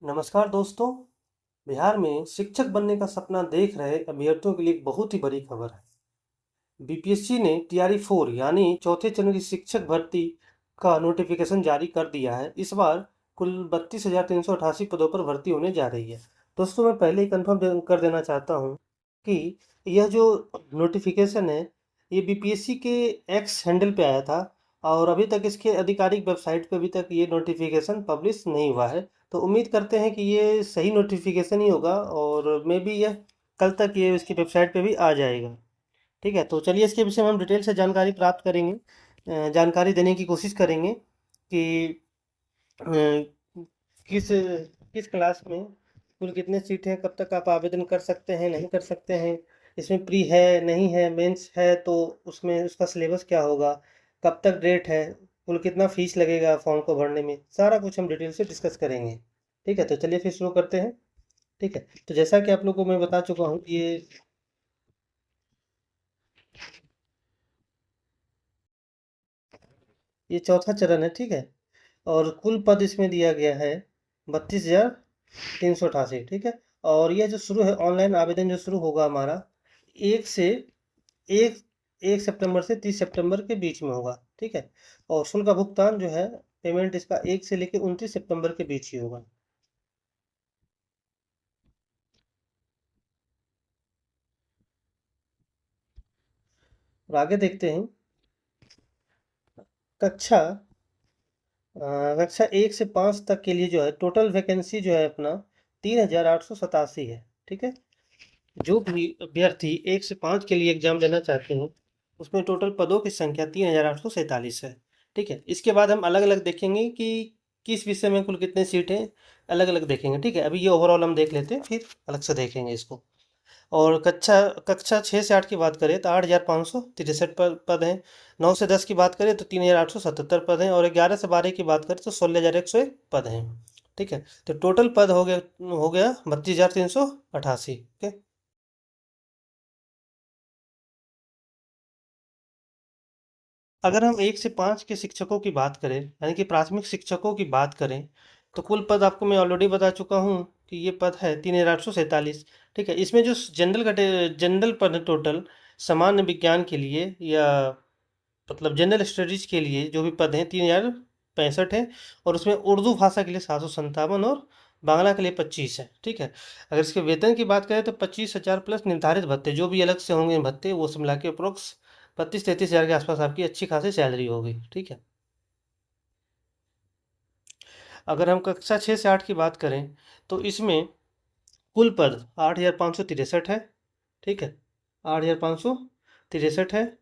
नमस्कार दोस्तों। बिहार में शिक्षक बनने का सपना देख रहे अभ्यर्थियों के लिए एक बहुत ही बड़ी खबर है। बीपीएससी ने टीआरई 4 यानी चौथे चरण की शिक्षक भर्ती का नोटिफिकेशन जारी कर दिया है। इस बार कुल 32,388 पदों पर भर्ती होने जा रही है। दोस्तों, मैं पहले ही कंफर्म कर देना चाहता हूं कि यह जो नोटिफिकेशन है, ये बीपीएससी के एक्स हैंडल पे आया था और अभी तक इसके आधिकारिक वेबसाइट पे अभी तक ये नोटिफिकेशन पब्लिश नहीं हुआ है। तो उम्मीद करते हैं कि ये सही नोटिफिकेशन ही होगा और मे बी यह कल तक ये इसकी वेबसाइट पे भी आ जाएगा। ठीक है, तो चलिए इसके विषय में हम डिटेल से जानकारी प्राप्त करेंगे। जानकारी देने की कोशिश करेंगे कि अ, किस किस क्लास में कुल कितने सीट हैं, कब तक आप आवेदन कर सकते हैं, नहीं कर सकते हैं, इसमें प्री है, नहीं है, मेंस है तो उसमें उसका सिलेबस क्या होगा, कब तक डेट है, कुल कितना फीस लगेगा फॉर्म को भरने में, सारा कुछ हम डिटेल से डिस्कस करेंगे। ठीक है, तो चलिए फिर शुरू करते हैं। ठीक है, तो जैसा कि आप लोग को मैं बता चुका हूँ, ये चौथा चरण है। ठीक है, और कुल पद इसमें दिया गया है 32,388। ठीक है, और यह जो शुरू है ऑनलाइन आवेदन जो शुरू होगा हमारा एक से एक 1 सितंबर से 30 सितंबर के बीच में होगा। ठीक है, और शुल्क का भुगतान जो है पेमेंट इसका 1 से लेकर 29 सितंबर के बीच ही होगा। और आगे देखते हैं। कक्षा कक्षा 1 से 5 तक के लिए जो है टोटल वैकेंसी जो है अपना 3,887 है। ठीक है, जो भी अभ्यर्थी 1 से 5 के लिए एग्जाम देना चाहते हैं उसमें टोटल पदों की संख्या 3,847 है। ठीक है, इसके बाद हम अलग अलग देखेंगे कि किस विषय में कुल कितने सीटें अलग अलग देखेंगे। ठीक है, अभी ये ओवरऑल हम देख लेते हैं, फिर अलग से देखेंगे इसको। और कक्षा कक्षा 6 से 8 की बात करें तो 8,563 पद हैं। 9 से 10 की बात करें तो 3,877 पद हैं और 11 से 12 की बात करें तो 16,101 पद हैं। ठीक है, तो टोटल पद हो गया 32,388। ठीक है, अगर हम 1 से 5 के शिक्षकों की बात करें यानी कि प्राथमिक शिक्षकों की बात करें तो कुल पद आपको मैं ऑलरेडी बता चुका हूँ कि ये पद है 3,847। ठीक है, इसमें जो जनरल पद है टोटल सामान्य विज्ञान के लिए या मतलब जनरल स्टडीज के लिए जो भी पद हैं 3,065 है। और उसमें उर्दू भाषा के लिए 757 और बांग्ला के लिए 25 है। ठीक है, अगर इसके वेतन की बात करें तो 25,000 प्लस निर्धारित भत्ते जो भी अलग से होंगे भत्ते वो सब मिला के अप्रोक्स 32-33 हज़ार के आसपास आपकी अच्छी खासी सैलरी होगी। ठीक है, अगर हम कक्षा 6 से 8 की बात करें तो इसमें कुल पद 8,563 है। ठीक है, 8,563 है।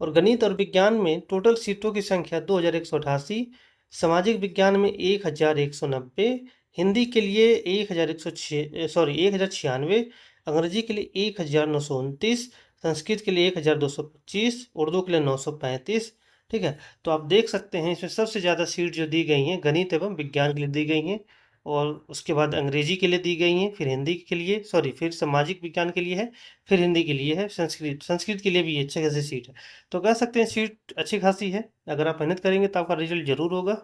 और गणित और विज्ञान में टोटल सीटों की संख्या 2,188। सामाजिक विज्ञान में 1,190। हिंदी के लिए 1,196। अंग्रेजी के लिए 1,929। संस्कृत के लिए 1,225। उर्दू के लिए 935। ठीक है, तो आप देख सकते हैं इसमें सबसे ज़्यादा सीट जो दी गई हैं गणित एवं विज्ञान के लिए दी गई हैं। और उसके बाद अंग्रेजी के लिए दी गई हैं, फिर हिंदी के लिए सॉरी फिर सामाजिक विज्ञान के लिए है, फिर हिंदी के लिए है, संस्कृत संस्कृत के लिए भी अच्छे खासी सीट है। तो कह सकते हैं सीट अच्छी खासी है। अगर आप मेहनत करेंगे तो आपका रिजल्ट जरूर होगा।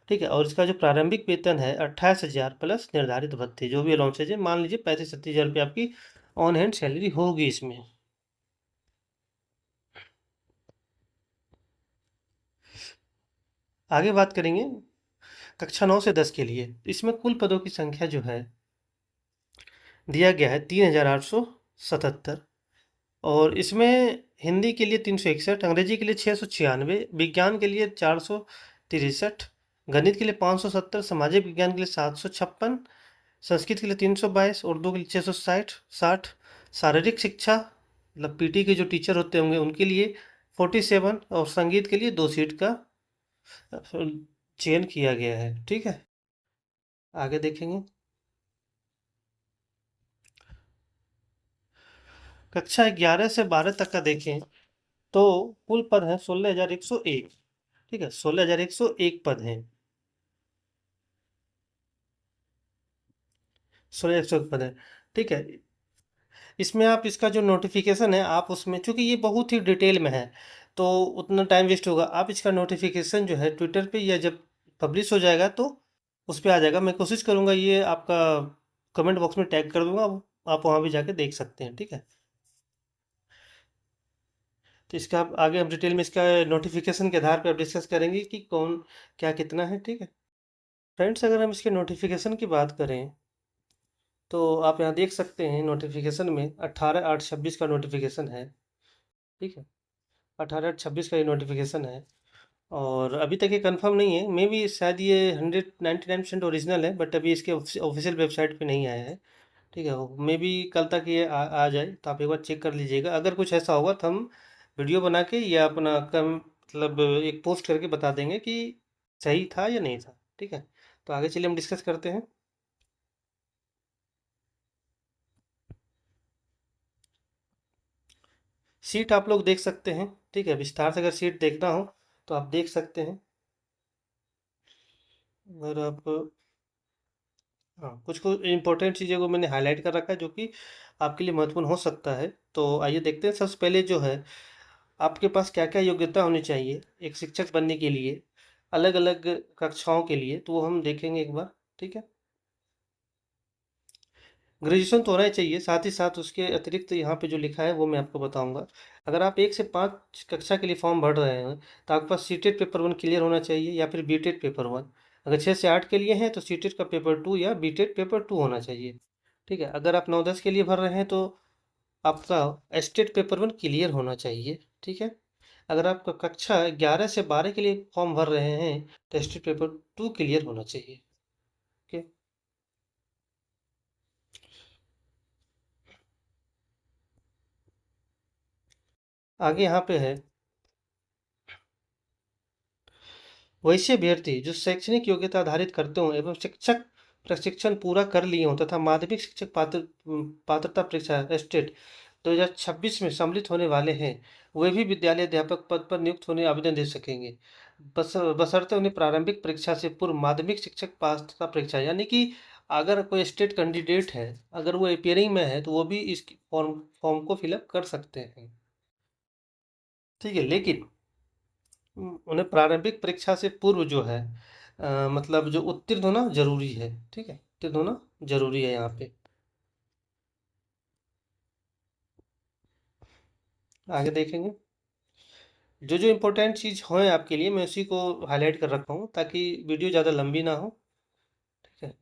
ठीक है, और इसका जो प्रारंभिक वेतन है 28,000 प्लस निर्धारित भत्ते जो भी अलाउंसेज है, मान लीजिए 35-36 हज़ार रुपये आपकी ऑन हैंड सैलरी होगी इसमें। आगे बात करेंगे कक्षा 9 से 10 के लिए। इसमें कुल पदों की संख्या जो है दिया गया है 3,877। और इसमें हिंदी के लिए 361, अंग्रेजी के लिए 696, विज्ञान के लिए 463, गणित के लिए 570, सामाजिक विज्ञान के लिए 756, संस्कृत के लिए 322, उर्दू के लिए 660, शारीरिक शिक्षा मतलब पीटी के जो टीचर होते होंगे उनके लिए 47 और संगीत के लिए 2 सीट का चयन किया गया है। ठीक है, आगे देखेंगे। कक्षा 11 से 12 तक का देखें तो कुल पद है 16,101। ठीक है, 16,101 पद हैं। 16,101 पद है। ठीक है, इसमें आप इसका जो नोटिफिकेशन है आप उसमें चूंकि ये बहुत ही डिटेल में है तो उतना टाइम वेस्ट होगा। आप इसका नोटिफिकेशन जो है ट्विटर पे या जब पब्लिश हो जाएगा तो उस पे आ जाएगा। मैं कोशिश करूँगा ये आपका कमेंट बॉक्स में टैग कर दूंगा, आप वहाँ भी जाके देख सकते हैं, ठीक है। तो इसका आगे हम डिटेल में इसका नोटिफिकेशन के आधार पर आप डिस्कस करेंगे कि कौन क्या कितना है, ठीक है। फ्रेंड्स, अगर हम इसके नोटिफिकेशन की बात करें तो आप यहाँ देख सकते हैं नोटिफिकेशन में 18/8/26 का नोटिफिकेशन है, ठीक है। 18/8/26 का ये नोटिफिकेशन है और अभी तक ये कंफर्म नहीं है। मे बी शायद ये 199% ओरिजिनल है, बट अभी इसके ऑफिशियल वेबसाइट पे नहीं आया है, ठीक है। मे बी कल तक ये आ जाए, तो आप एक बार चेक कर लीजिएगा। अगर कुछ ऐसा होगा तो हम वीडियो बना के या अपना कम मतलब एक पोस्ट करके बता देंगे कि सही था या नहीं था, ठीक है। तो आगे चलिए हम डिस्कस करते हैं। सीट आप लोग देख सकते हैं, ठीक है। विस्तार से अगर सीट देखना हो तो आप देख सकते हैं। अगर आप हाँ, कुछ कुछ इंपॉर्टेंट चीज़ों को मैंने हाईलाइट कर रखा है जो कि आपके लिए महत्वपूर्ण हो सकता है। तो आइए देखते हैं। सबसे पहले जो है, आपके पास क्या क्या योग्यता होनी चाहिए एक शिक्षक बनने के लिए, अलग अलग कक्षाओं के लिए, तो वो हम देखेंगे एक बार, ठीक है। ग्रेजुएशन तो होना ही चाहिए, साथ ही साथ उसके अतिरिक्त यहाँ पे जो लिखा है वो मैं आपको बताऊंगा। अगर आप 1 से 5 कक्षा के लिए फॉर्म भर रहे हैं तो आपके पास सीटेट पेपर 1 क्लियर होना चाहिए या फिर बीटेट पेपर 1। अगर 6 से 8 के लिए हैं तो सीटेट का पेपर 2 या बीटेट पेपर 2 होना चाहिए, ठीक है। अगर आप 9-10 के लिए भर रहे हैं तो आपका एस्टेट पेपर 1 क्लियर होना चाहिए, ठीक है। अगर आप कक्षा 11 से 12 के लिए फॉर्म भर रहे हैं तो एस्टेट पेपर 2 क्लियर होना चाहिए, ओके। आगे यहाँ पे है, वैसे अभ्यर्थी जो शैक्षणिक योग्यता आधारित करते हों एवं शिक्षक प्रशिक्षण पूरा कर लिए हों तथा माध्यमिक शिक्षक पात्रता परीक्षा एस्टेट 2026 में सम्मिलित होने वाले हैं, वे भी विद्यालय अध्यापक पद पर नियुक्त होने आवेदन दे सकेंगे। बशर्ते उन्हें प्रारंभिक परीक्षा से पूर्व माध्यमिक शिक्षक पात्रता परीक्षा, यानी कि अगर कोई स्टेट कैंडिडेट है, अगर वो अपियरिंग में है तो वो भी इस फॉर्म फॉर्म को फिलअप कर सकते हैं, ठीक है। लेकिन उन्हें प्रारंभिक परीक्षा से पूर्व जो है मतलब जो उत्तीर्ण होना जरूरी है, ठीक है। उत्तीर्ण होना जरूरी है यहाँ पे। आगे देखेंगे। जो जो इम्पोर्टेंट चीज़ हो आपके लिए मैं उसी को हाईलाइट कर रखा हूँ ताकि वीडियो ज़्यादा लंबी ना हो, ठीक है।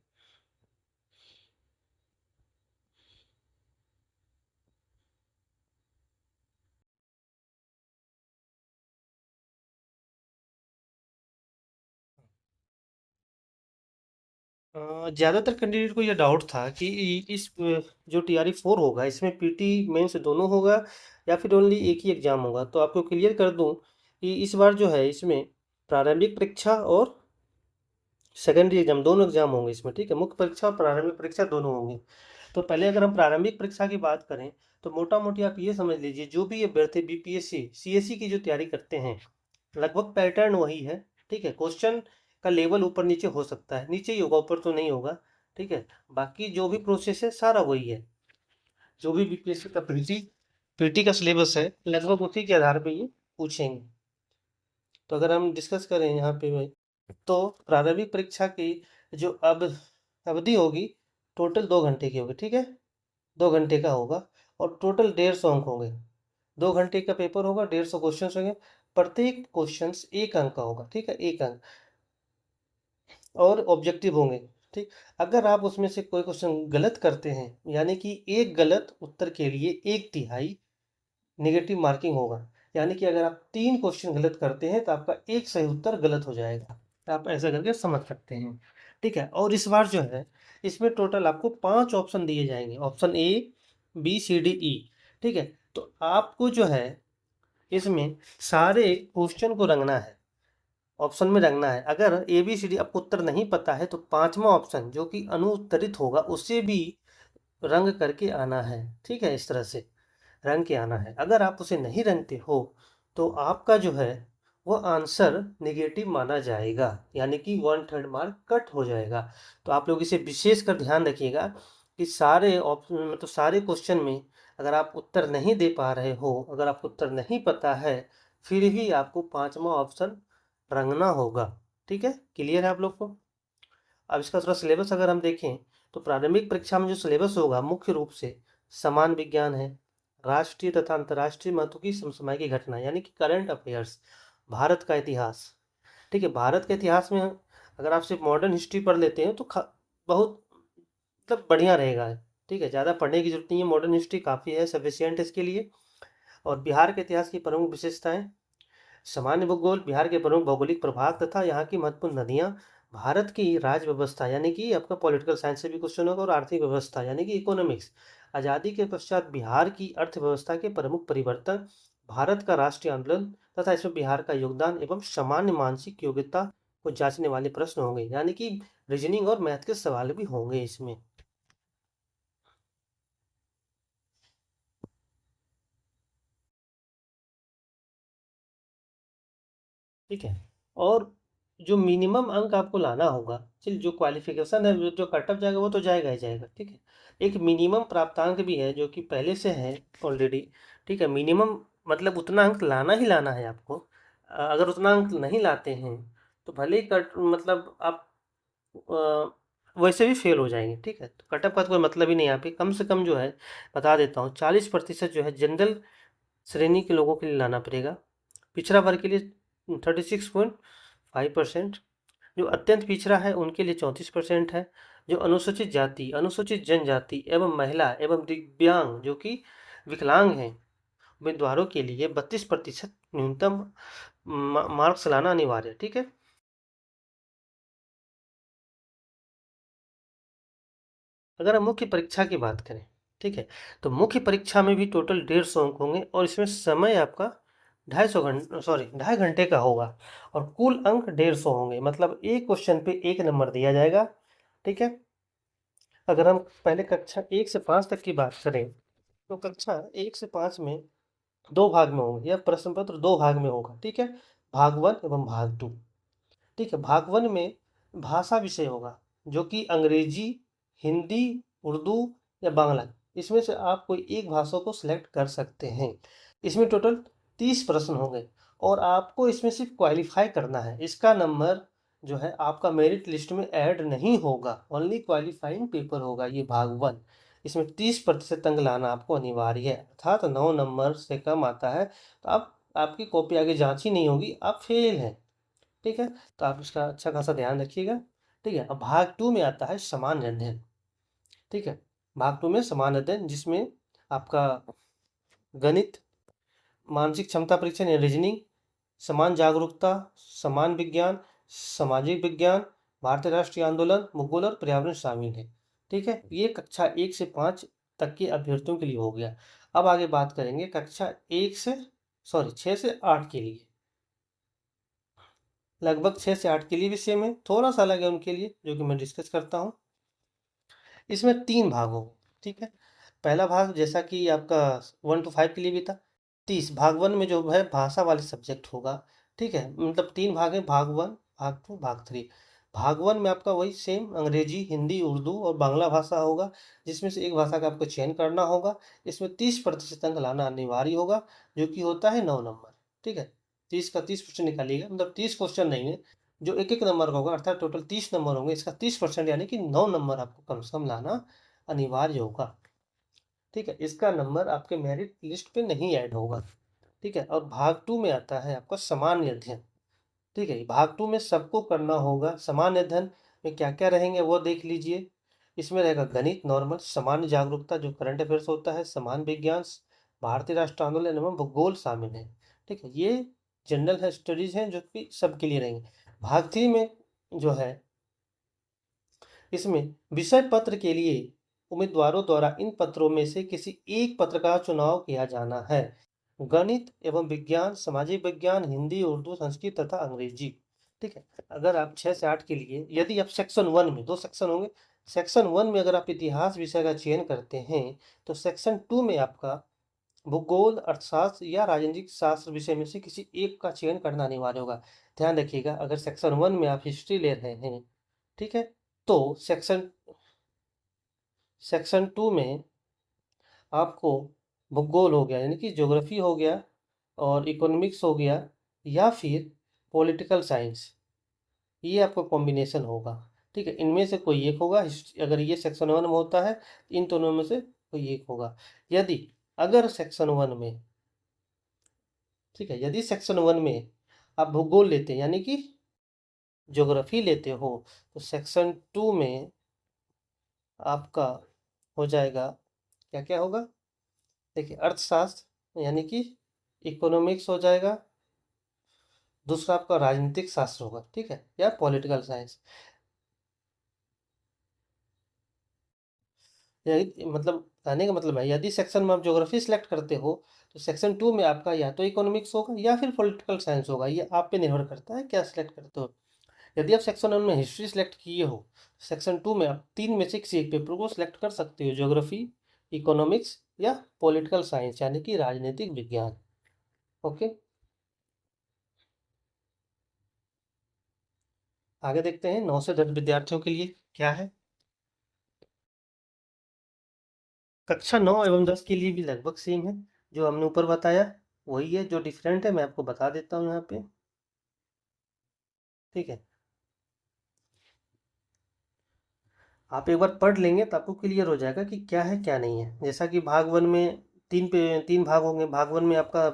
ज़्यादातर कैंडिडेट को यह डाउट था कि इस जो TRE 4 होगा इसमें PT मेंस दोनों होगा या फिर ओनली एक ही एग्ज़ाम होगा। तो आपको क्लियर कर दूं कि इस बार जो है इसमें प्रारंभिक परीक्षा और सेकेंडरी एग्जाम दोनों एग्जाम होंगे इसमें, ठीक है। मुख्य परीक्षा और प्रारंभिक परीक्षा दोनों होंगे। तो पहले अगर हम प्रारंभिक परीक्षा की बात करें तो मोटा मोटी आप ये समझ लीजिए, जो भी अभ्यर्थी BPSC CSE की जो तैयारी करते हैं लगभग पैटर्न वही है, ठीक है। क्वेश्चन का लेवल ऊपर नीचे हो सकता है, नीचे ही होगा, ऊपर तो नहीं होगा, ठीक है। बाकी जो भी प्रोसेस है सारा वही है। जो भी BPSC का पीटी का सिलेबस है लगभग उसी के आधार पर ये पूछेंगे। तो अगर हम डिस्कस करें यहाँ पे भाई, तो प्रारंभिक परीक्षा की जो अब अवधि होगी टोटल 2 घंटे की होगी, ठीक है। 2 घंटे का होगा और टोटल 150 अंक होंगे। 2 घंटे का पेपर होगा, 150 क्वेश्चन होंगे। प्रत्येक क्वेश्चन 1 अंक का होगा, ठीक है, 1 अंक। और ऑब्जेक्टिव होंगे, ठीक। अगर आप उसमें से कोई क्वेश्चन गलत करते हैं, यानी कि एक गलत उत्तर के लिए 1/3 नेगेटिव मार्किंग होगा। यानी कि अगर आप 3 क्वेश्चन गलत करते हैं तो आपका एक सही उत्तर गलत हो जाएगा। आप ऐसा करके समझ सकते हैं, ठीक है। और इस बार जो है इसमें टोटल आपको 5 ऑप्शन दिए जाएंगे, option A B C D E, ठीक है। तो आपको जो है इसमें सारे क्वेश्चन को रंगना है, ऑप्शन में रंगना है। अगर ABCD आपको उत्तर नहीं पता है तो 5वां ऑप्शन जो कि अनुत्तरित होगा उसे भी रंग करके आना है, ठीक है। इस तरह से रंग के आना है। अगर आप उसे नहीं रंगते हो तो आपका जो है वो आंसर नेगेटिव माना जाएगा, यानी कि 1/3 मार्क कट हो जाएगा। तो आप लोग इसे विशेष कर ध्यान रखिएगा कि सारे ऑप्शन मतलब सारे क्वेश्चन में अगर आप उत्तर नहीं दे पा रहे हो, अगर आपको उत्तर नहीं पता है, फिर भी आपको 5वां ऑप्शन रंगना होगा, ठीक है। क्लियर है आप लोग को। अब इसका थोड़ा सिलेबस अगर हम देखें तो प्रारंभिक परीक्षा में जो सिलेबस होगा मुख्य रूप से समान विज्ञान है, राष्ट्रीय तथा अंतर्राष्ट्रीय महत्व की समसामयिक घटना यानी कि करंट अफेयर्स, भारत का इतिहास। ठीक है, भारत के इतिहास में अगर आप सिर्फ मॉडर्न हिस्ट्री पढ़ लेते हैं तो बहुत मतलब बढ़िया रहेगा। ठीक है, ज़्यादा पढ़ने की जरूरत नहीं है, मॉडर्न हिस्ट्री काफ़ी है, सफिशियंट है इसके लिए। और बिहार के इतिहास की प्रमुख विशेषताएं, सामान्य भूगोल, बिहार के प्रमुख भौगोलिक प्रभाग तथा यहाँ की महत्वपूर्ण नदियाँ, भारत की राज्य व्यवस्था यानी कि आपका पॉलिटिकल साइंस से भी क्वेश्चन होगा, और आर्थिक व्यवस्था यानी कि इकोनॉमिक्स, आज़ादी के पश्चात बिहार की अर्थव्यवस्था के प्रमुख परिवर्तन, भारत का राष्ट्रीय आंदोलन तथा इसमें बिहार का योगदान एवं सामान्य मानसिक योग्यता को जांचने वाले प्रश्न होंगे, यानी कि रीजनिंग और मैथ के सवाल भी होंगे इसमें। ठीक है, और जो मिनिमम अंक आपको लाना होगा, चलिए जो क्वालिफिकेशन है जो कट ऑफ जाएगा वो तो जाएगा ही जाएगा। ठीक है, एक मिनिमम प्राप्तांक भी है जो कि पहले से है ऑलरेडी। ठीक है, मिनिमम मतलब उतना अंक लाना ही लाना है आपको। अगर उतना अंक नहीं लाते हैं तो भले ही कट मतलब आप वैसे भी फेल हो जाएंगे। ठीक है, तो कट ऑफ का तो कोई मतलब ही नहीं है। यहाँ पे कम से कम जो है बता देता हूँ 40% जो है जनरल श्रेणी के लोगों के लिए लाना पड़ेगा, पिछड़ा वर्ग के लिए 36.5%, जो अत्यंत पिछड़ा है उनके लिए 34% है, जो अनुसूचित जाति, अनुसूचित जनजाति एवं महिला एवं दिव्यांग जो कि विकलांग हैं उम्मीदवारों के लिए 32% न्यूनतम मार्क्स लाना अनिवार्य है। ठीक है, अगर हम मुख्य परीक्षा की बात करें, ठीक है, तो मुख्य परीक्षा में भी टोटल 150 अंक होंगे और इसमें समय आपका 250 घंटे, सॉरी 2.5 घंटे का होगा, और कुल अंक 150 होंगे, मतलब एक क्वेश्चन पे 1 नंबर दिया जाएगा। ठीक है, अगर हम पहले कक्षा 1 से 5 तक की बात करें तो कक्षा 1 से 5 में दो भाग में होंगे, यह प्रश्न पत्र दो भाग में होगा। ठीक है, भाग 1 एवं भाग 2। ठीक है, भाग 1 में भाषा विषय होगा जो कि अंग्रेजी, हिंदी, उर्दू या बांग्ला, इसमें से आप कोई एक भाषा को सिलेक्ट कर सकते हैं। इसमें टोटल 30 प्रश्न होंगे और आपको इसमें सिर्फ क्वालिफाई करना है। इसका नंबर जो है आपका मेरिट लिस्ट में ऐड नहीं होगा, ओनली क्वालिफाइंग पेपर होगा ये भाग 1। इसमें 30% अंक लाना आपको अनिवार्य है, अर्थात 9 नंबर से कम आता है तो आप आपकी कॉपी आगे जांच ही नहीं होगी, आप फेल हैं। ठीक है, तो आप इसका अच्छा खासा ध्यान रखिएगा। ठीक है, अब भाग 2 में आता है सामान्य अध्ययन। ठीक है, भाग 2 में सामान्य अध्ययन जिसमें आपका गणित, मानसिक क्षमता परीक्षण या रीजनिंग, समान जागरूकता, समान विज्ञान, सामाजिक विज्ञान, भारतीय राष्ट्रीय आंदोलन, भूगोल और पर्यावरण शामिल है। ठीक है, ये कक्षा 1 से 5 तक के अभ्यर्थियों के लिए हो गया। अब आगे बात करेंगे कक्षा 6 से 8 के लिए। लगभग 6 से 8 के लिए भी सेम है, थोड़ा सा अलग है उनके लिए जो कि मैं डिस्कस करता हूँ। इसमें 3 भाग होंगे। ठीक है, पहला भाग जैसा कि आपका 1 to 5 के लिए भी था, 30। भाग 1 में जो है भाषा वाले सब्जेक्ट होगा। ठीक है, मतलब 3 भाग है, भाग 1, भाग 2, भाग 3। भाग 1 में आपका वही सेम अंग्रेजी, हिंदी, उर्दू और बांग्ला भाषा होगा, जिसमें से एक भाषा का आपको चयन करना होगा। इसमें 30% अंक लाना अनिवार्य होगा जो कि होता है 9 नंबर। ठीक है, 30 का 30% निकालिएगा, मतलब 30 क्वेश्चन नहीं है, जो एक एक नंबर का होगा, अर्थात टोटल 30 नंबर होंगे, इसका 30% यानी कि 9 नंबर आपको कम से कम लाना अनिवार्य होगा। ठीक है, इसका नंबर आपके मेरिट लिस्ट पे नहीं ऐड होगा। ठीक है, और भाग 2 में आता है आपका सामान्य अध्ययन। ठीक है, भाग 2 में सबको करना होगा। सामान्य अध्ययन में क्या क्या रहेंगे वो देख लीजिए। इसमें रहेगा गणित नॉर्मल, सामान्य जागरूकता जो करंट अफेयर्स होता है, समान विज्ञान, भारतीय राष्ट्र आंदोलन एवं भूगोल शामिल है। ठीक है, ये जनरल है स्टडीज हैं जो कि सबके लिए रहेंगे। भाग 3 में जो है इसमें विषय पत्र के लिए उम्मीदवारों द्वारा इन पत्रों में से किसी एक पत्र का चुनाव किया जाना है। गणित एवं विज्ञान, सामाजिक विज्ञान, हिंदी, उर्दू, संस्कृत तथा अंग्रेजी। ठीक है, अगर आप 6 से 8 के लिए यदि आप सेक्शन 1 में, 2 सेक्शन होंगे, सेक्शन 1 में अगर आप इतिहास विषय का चयन करते हैं तो सेक्शन 2 में आपका भूगोल, अर्थशास्त्र या राजनीतिक शास्त्र विषय में से किसी एक का चयन करना अनिवार्य होगा। ध्यान रखिएगा, अगर सेक्शन 1 में आप हिस्ट्री ले रहे हैं, ठीक है, तो सेक्शन सेक्शन 2 में आपको भूगोल हो गया यानी कि ज्योग्राफी हो गया, और इकोनॉमिक्स हो गया, या फिर पॉलिटिकल साइंस, ये आपका कॉम्बिनेशन होगा। ठीक है, इनमें से कोई एक होगा। अगर ये सेक्शन 1 में होता है तो इन दोनों में से कोई एक होगा। यदि अगर सेक्शन 1 में, ठीक है, यदि सेक्शन 1 में आप भूगोल लेते हैं यानी कि ज्योग्राफी लेते हो, तो सेक्शन 2 में आपका हो जाएगा, क्या क्या होगा, देखिए, अर्थशास्त्र यानी कि इकोनॉमिक्स हो जाएगा। दूसरा आपका राजनीतिक शास्त्र होगा, ठीक है, या पॉलिटिकल साइंस। यदि मतलब कहने का मतलब है, यदि सेक्शन में आप ज्योग्राफी सिलेक्ट करते हो तो सेक्शन 2 में आपका या तो इकोनॉमिक्स होगा या फिर पॉलिटिकल साइंस होगा। ये आप पे निर्भर करता है क्या सिलेक्ट करते हो। यदि आप सेक्शन 1 में हिस्ट्री सिलेक्ट किए हो, सेक्शन 2 में आप 3 में से किसी एक पेपर को सिलेक्ट कर सकते हो, ज्योग्राफी, इकोनॉमिक्स या पॉलिटिकल साइंस यानी कि राजनीतिक विज्ञान। ओके, आगे देखते हैं 9 से 10 विद्यार्थियों के लिए क्या है। कक्षा 9 एवं 10 के लिए भी लगभग सेम है, जो हमने ऊपर बताया वही है। जो डिफरेंट है मैं आपको बता देता हूँ यहाँ पे, ठीक है। आप एक बार पढ़ लेंगे तो आपको क्लियर हो जाएगा कि क्या है क्या नहीं है। जैसा कि भाग 1 में 3 भाग होंगे। भाग 1 में आपका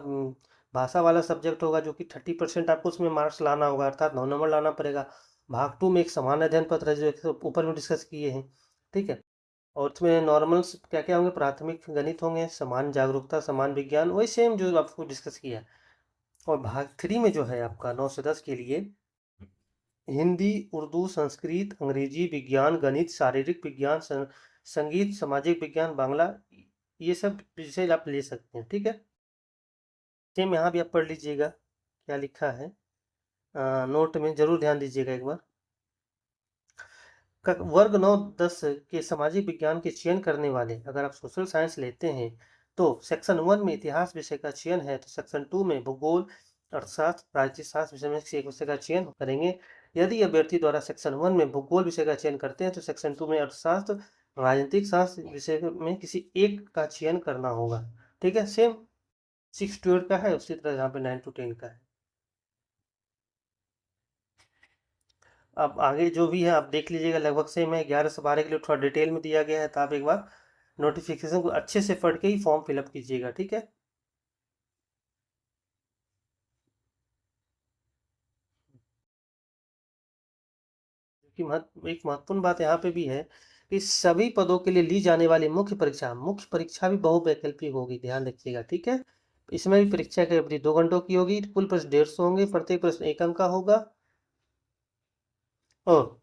भाषा वाला सब्जेक्ट होगा, जो कि 30% आपको उसमें मार्क्स लाना होगा, अर्थात 9 नंबर लाना पड़ेगा। भाग 2 में एक समान अध्ययन पत्र है, जो ऊपर में डिस्कस किए हैं, ठीक है। और उसमें नॉर्मल्स क्या क्या होंगे, प्राथमिक गणित होंगे, समान जागरूकता, समान विज्ञान, वही सेम जो आपको डिस्कस किया। और भाग 3 में जो है आपका 9 से 10 के लिए हिंदी, उर्दू, संस्कृत, अंग्रेजी, विज्ञान, गणित, शारीरिक विज्ञान, संगीत, सामाजिक विज्ञान, बांग्ला, ये सब विषय आप ले सकते हैं, ठीक है। सेम यहाँ भी आप पढ़ लीजिएगा क्या लिखा है, नोट में जरूर ध्यान दीजिएगा एक बार। वर्ग 9-10 के सामाजिक विज्ञान के चयन करने वाले, अगर आप सोशल साइंस लेते हैं तो सेक्शन 1 में इतिहास विषय का चयन है, तो सेक्शन 2 में भूगोल, अर्थशास्त्र, राजनीति शास्त्र विषय में से एक विषय का चयन करेंगे। यदि अभ्यर्थी द्वारा सेक्शन 1 में भूगोल विषय का चयन करते हैं तो सेक्शन 2 में अर्थशास्त्र, राजनीतिक शास्त्र विषय में किसी एक का चयन करना होगा, ठीक है। सेम 6 to 8 का है, उसी तरह यहाँ पे 9 to 10 का है। अब आगे जो भी है आप देख लीजिएगा, लगभग सेम है। 11 से 12 के लिए थोड़ा डिटेल में दिया गया है, तो आप एक बार नोटिफिकेशन को अच्छे से पढ़ के ही फॉर्म फिलअप कीजिएगा, ठीक है। क्योंकि एक महत्वपूर्ण बात यहाँ पे भी है कि सभी पदों के लिए ली जाने वाली मुख्य परीक्षा भी बहुवैकल्पिक होगी, ध्यान रखिएगा, ठीक है। इसमें भी परीक्षा की अवधि 2 घंटों की होगी, कुल प्रश्न 150 होंगे, प्रत्येक प्रश्न 1 अंक का होगा। और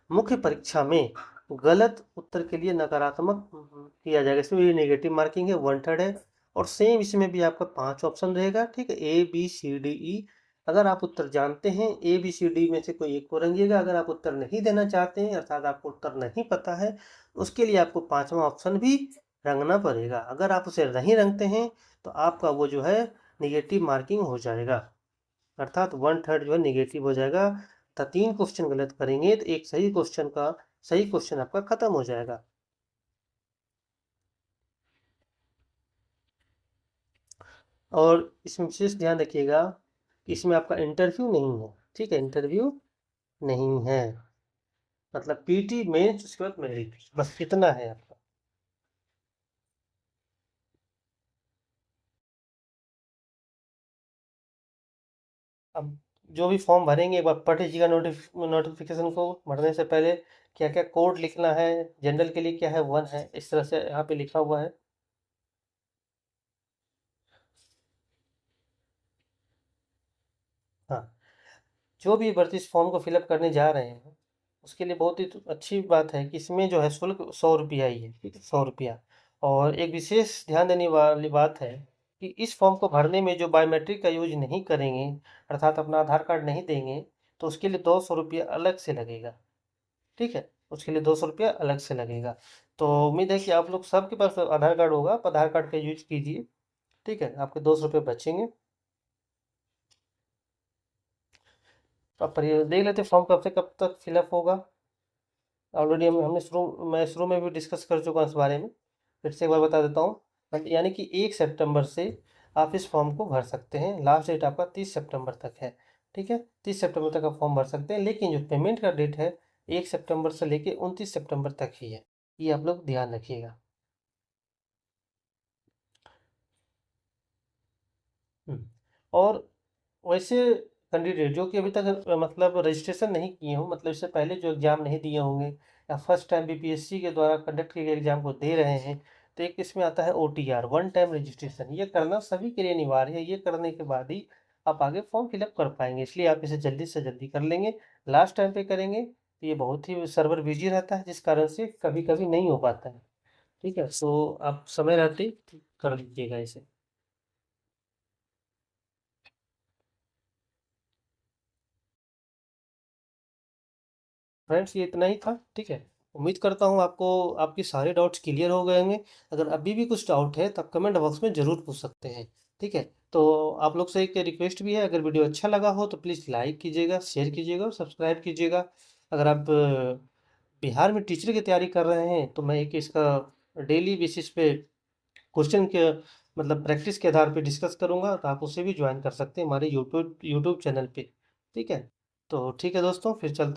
मुख्य परीक्षा में गलत उत्तर के लिए नकारात्मक किया जाएगा, इसमें भी नेगेटिव मार्किंग है, 1/3 है। और सेम इसमें भी आपका 5 ऑप्शन रहेगा, ठीक है, A B C D E. अगर आप उत्तर जानते हैं ए बी सी डी में से कोई एक को रंगिएगा। अगर आप उत्तर नहीं देना चाहते हैं, अर्थात आपको उत्तर नहीं पता है, उसके लिए आपको 5वां ऑप्शन भी रंगना पड़ेगा। अगर आप उसे नहीं रंगते हैं तो आपका वो जो है निगेटिव मार्किंग हो जाएगा, अर्थात 1/3 जो है निगेटिव हो जाएगा। तो 3 क्वेश्चन गलत करेंगे तो एक सही क्वेश्चन आपका खत्म हो जाएगा। और इसमें विशेष ध्यान रखिएगा कि इसमें आपका इंटरव्यू नहीं है, ठीक है, इंटरव्यू नहीं है। मतलब पीटी मेंस उसके बाद मेरिट, बस इतना है आपका। अब जो भी फॉर्म भरेंगे एक बार पढ़ लीजिएगा, नोटिफिकेशन को भरने से पहले क्या क्या कोड लिखना है। जनरल के लिए क्या है, 1 है, इस तरह से यहाँ पे लिखा हुआ है। हाँ, जो भी भर्ती इस फॉर्म को फिलअप करने जा रहे हैं उसके लिए बहुत ही अच्छी बात है कि इसमें जो है शुल्क 100 रुपया ही है, ठीक है, 100 रुपया। और एक विशेष ध्यान देने वाली बात है कि इस फॉर्म को भरने में जो बायोमेट्रिक का यूज नहीं करेंगे, अर्थात अपना आधार कार्ड नहीं देंगे, तो उसके लिए 200 रुपया अलग से लगेगा, ठीक है, उसके लिए 200 रुपया अलग से लगेगा। तो उम्मीद है कि आप लोग सबके पास आधार कार्ड होगा, आप आधार कार्ड का यूज कीजिए, ठीक है, आपके 200 रुपये बचेंगे। तो आप देख लेते फॉर्म कब से कब तक फिलअप होगा। ऑलरेडी मैं शुरू में भी डिस्कस कर चुका हूँ इस बारे में, फिर से एक बार बता देता हूँ। यानी कि 1 सितंबर से आप इस फॉर्म को भर सकते हैं। लास्ट डेट आपका 30 सितंबर तक है, ठीक है, 30 सितंबर तक आप फॉर्म भर सकते हैं। लेकिन जो पेमेंट का डेट है 1 सितंबर से लेके 29 सितंबर तक ही है। ये आप लोग ध्यान रखिएगा। और वैसे कैंडिडेट जो कि अभी तक मतलब रजिस्ट्रेशन नहीं किए हों, मतलब इससे पहले जो एग्ज़ाम नहीं दिए होंगे या फर्स्ट टाइम बीपीएससी के द्वारा कंडक्ट किए गए एग्ज़ाम को दे रहे हैं, तो एक इसमें आता है ओटीआर, वन टाइम रजिस्ट्रेशन। ये करना सभी के लिए अनिवार्य है। ये करने के बाद ही आप आगे फॉर्म फिलअप कर पाएंगे, इसलिए आप इसे जल्दी से जल्दी कर लेंगे। लास्ट टाइम पे करेंगे तो ये बहुत ही सर्वर बिजी रहता है, जिस कारण से कभी कभी नहीं हो पाता है। ठीक है, तो आप समय रहते ही कर लीजिएगा इसे। फ्रेंड्स, ये इतना ही था। ठीक है, उम्मीद करता हूँ आपको आपके सारे डाउट्स क्लियर हो गए होंगे। अगर अभी भी कुछ डाउट है तो आप कमेंट बॉक्स में ज़रूर पूछ सकते हैं। ठीक है, तो आप लोग से एक रिक्वेस्ट भी है, अगर वीडियो अच्छा लगा हो तो प्लीज़ लाइक कीजिएगा, शेयर कीजिएगा और सब्सक्राइब कीजिएगा। अगर आप बिहार में टीचर की तैयारी कर रहे हैं तो मैं एक इसका डेली बेसिस पे क्वेश्चन के मतलब प्रैक्टिस के आधार पे डिस्कस करूंगा, तो आप उसे भी ज्वाइन कर सकते हैं हमारे यूट्यूब यूट्यूब चैनल पे। ठीक है, तो ठीक है दोस्तों, फिर चलते